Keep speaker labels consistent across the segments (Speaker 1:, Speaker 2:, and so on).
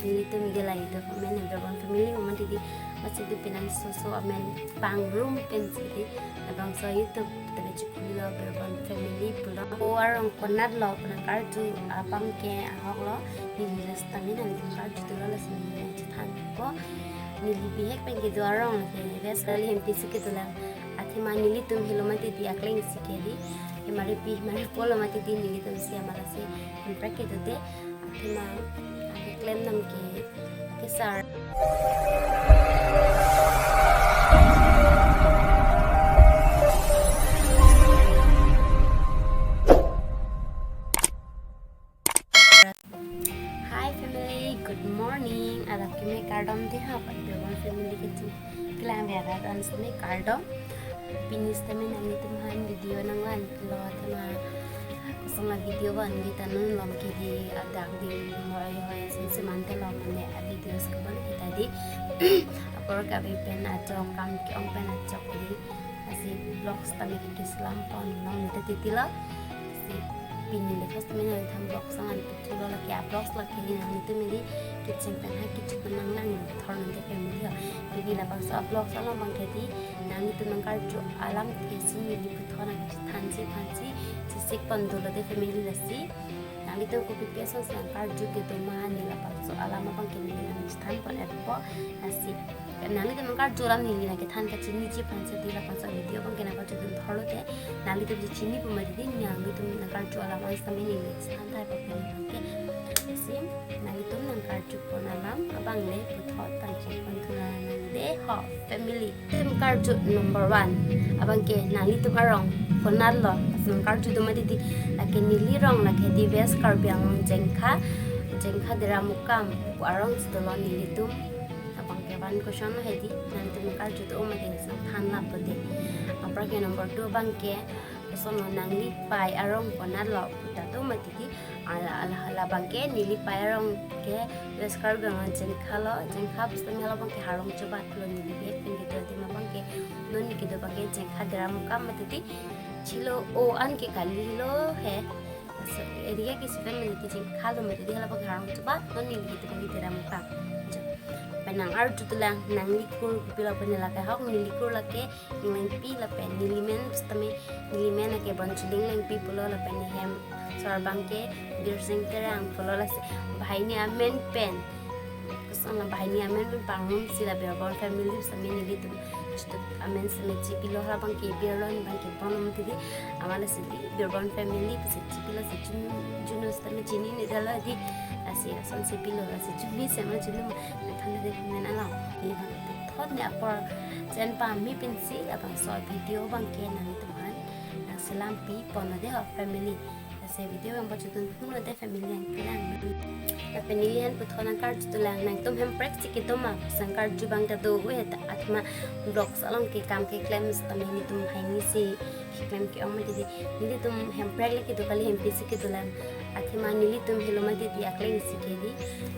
Speaker 1: nilito Miguel itu amen berbang family umat di masih itu pinan so amen pang room pen sih abang so YouTube tapi cukup lo berbang family pulang orang konat lo pernah kartu abang ke ahok lo nilas tamin dan kartu tu lo sini cetan ko nili pihak pen ke orang ke bes kali hempi sikit lah ati manili tum hilomati di akling sikedi hemare pi mare polo mati di nili tum si amala se hempra ke dete ati ma claim nam ke sar Hi family, good morning. Ada kami kardom deh apa? Beberapa family kita kelam biara dan sini kardom. Pinis temen yang itu mahan video nangan lo tema kusung video ban kita nun lom kiri ada di mulai sisi mantel lom ne video sekarang kita di apor kami pen atau kam kiong pen atau ini masih vlogs kami kita selampon lom itu titila si pinin deh first temen yang tham vlog sangan itu lo lagi vlogs lagi ini itu mili kitchen pen kitchen menangan thorn de family jadi lah bang so vlog salam bang jadi nang itu nangkar jo alam kesi mili puthona thansi sisik pandolo de family lasi nang itu ko pipeso nangkar jo ke to mahani la bang so alam bang ke mili nang sthan pan erpo nasi nang itu nangkar jo lam mili nang ke than ka chini ji pansa dila pansa video bang ke nang jo dun tholo de nang itu ji chini pu mari din nang itu nangkar jo alam ang sa mili sthan thai pa ke sim nang itu nangkar jo pon alam abang le puthot panchi kontuna de ho family tem kartu number 1 abang ke nali tu karong fonar lo asung kartu tu mati di laki nili rong laki di ves karbiang jengkha dera mukam warong stolo nili tu abang ke ban ko shano hedi nali tu kartu tu mati sang than la pade apra ke number 2 bang ke sono nangli pai arong fonar lo puta tu mati di ala bangke nili pairong ke leskar gang jengkha pustami hala bangke harong coba lo nili be pinggito di ma bangke noni kido bangke jengkha dera muka matiti chilo o an ke kali lo he area ke sikan matiti jengkha lo matiti hala bangke harong coba noni nili kido bangke dera muka penang ar tutulang nang likur pila penela ka hok nilikur lake nang pi la pen nilimen pustami nilimen ke bonchuling nang pi pulo la pen hem sorbangke birsing terang pulo la bhai ni amen pen kusang la bhai ni amen pen pangum sila berbon family sami nili tu stu amen sami chipilo ha bangke birlon bangke bonum tidi amala sili berbon family psi chipilo se junus tami chini ni dala di asi ason sipilo asi chumi sema chulu thane de men ala ni thot ne apor chen pa mi pinsi abang so video bangke nani tuhan nang selam pi pona de family ase video yang bacutun puno de family yang kilang na penilian puthona card tulang nang tum hem practice ki toma sangkar jubang ta do we ta atma vlogs along ke kam ke claims tami ni tum haini si claim ki om di ni tum hem practice ki to kali hem pisi ki tulang athima nili tum hiloma di aklen si ke di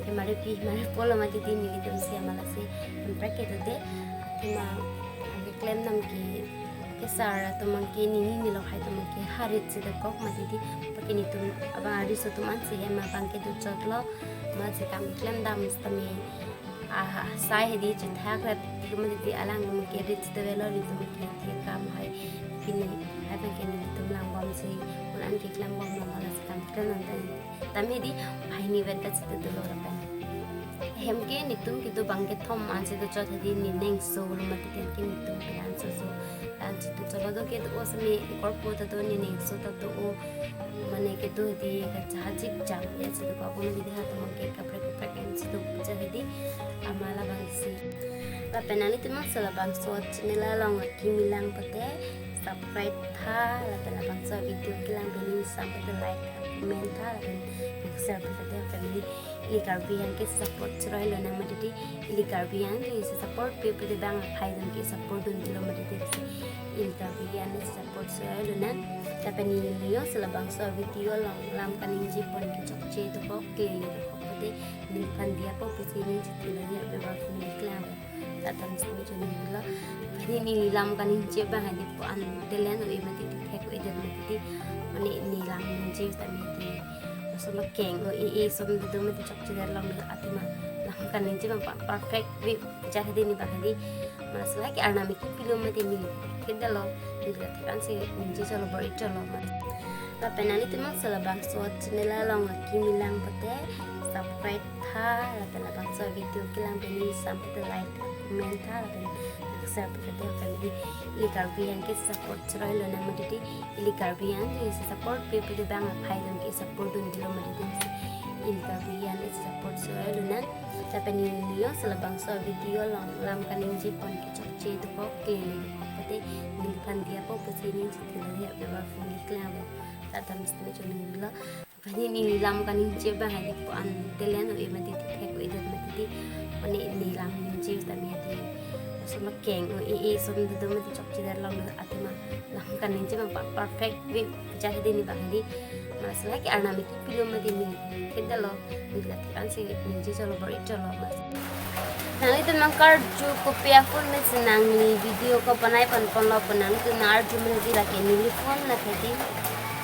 Speaker 1: hemare pi mare polo ma di nili tum si amala se hem practice de athima age claim nam ki kesara tumang ke nini nilo hai tumang ke harit se de kok ma di pakini tum aba ari so tum an se hema bangke du chotlo ma se kam claim dam stami sai hedi chithak ra tum di alang tum ke rit de velo ri tum ke kam hai pini hai bangke ni tum lang bom se an ke claim bom ma la kam claim nan tami di hai ni ven ta chite de lo ra pa hemke nitum kitu bangke thom an se de chot hedi ni neng so lo ma ti ke nitum plan so tu chalo do ke do sami korpo ta do ni ne so ta do mane ke do di ka chajik jam ya se do ko ni di ha to ke ka preference se do cha di amala bang si la penani timang sala bang so chinela long ki milang pate subscribe tha la pela bang so video kilang bini sampai the like comment tha la share pate family ili karbian ke support chrai lo na mati ili karbian ke support people de bang phai dan ke support dun dilo mati ili karbian ke support chrai lo na tapani liyo sala bang so video long lam kaning ji pon ke chokche to ko ke pate ni kan dia po pisi ni ji lo ya be ba ni klam tatam sini joni lo ni lam kaning je bang hadi po an delen o imati ke ko eden mati ni lam ji tamiti so makeng o i som do mati chok chi dar lam atima kan ninci bang perfect we jadi ini bang di masalah ki arna miki film mati mili kita lo juga kan sih ninci solo beri solo mas tapi nanti temang selabang so channel long kimilang pate subscribe tha labang so video kilang beni sampai like comment tha labang share pate family ili karbian ke support chrai lo na mati ili karbian je support pe pe bang phai dam ke support dun dilo mati ili karbian is support chrai lo na tapi niyo selabang so video long lam kaning jipon ke chokche to ko ke pate ni pan dia po pasi ni chitila ya be ba family kilang tata misteri cuman bila pani nilam kan ninci bang hari po an telen o imati tek o idat mati pani nilam ninci tami ati sama keng o so do mati chok chidar lam atma lam kan ninci bang perfect we jadi ni bang hari masalah ki arna miki film mati ni kita lo bila kan si ninci solo beri solo mas nang itu nangkar cukup ya pun senang ni video ko panai pan lo panang tu nar cuma lagi ni phone na tadi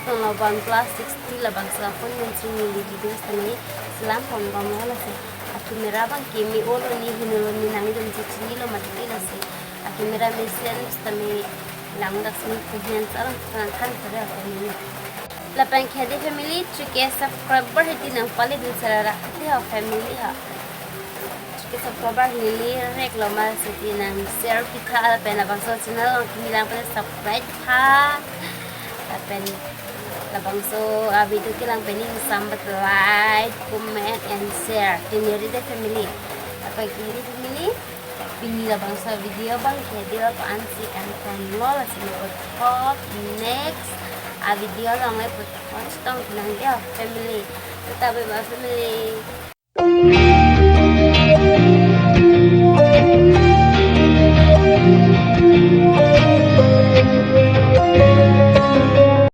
Speaker 1: Tolong 1+60 labang selapun mencuri video seni selam pom lah sih. Aku merah bang kimi olo ni hinulo ni nangi dan cuci lo mati lah sih. Aku merah mesin semi lang dak sini kuhian salah kan pada apa ni. Lapan kadi family trike subscriber hati nang paling dulu selera hati ha family ha. Trike subscriber lili rek lo mas hati nang share kita lapan labang so channel kimi lang pada subscribe ha. Lapan labang so video kilang pening sambat like, comment and share. Dineri de family. Apa kiri family? Bini labang so video bang kedil ko ansi kan lo la sini pot next video lang ay pot watch tong nang dia family. Tetapi ba family.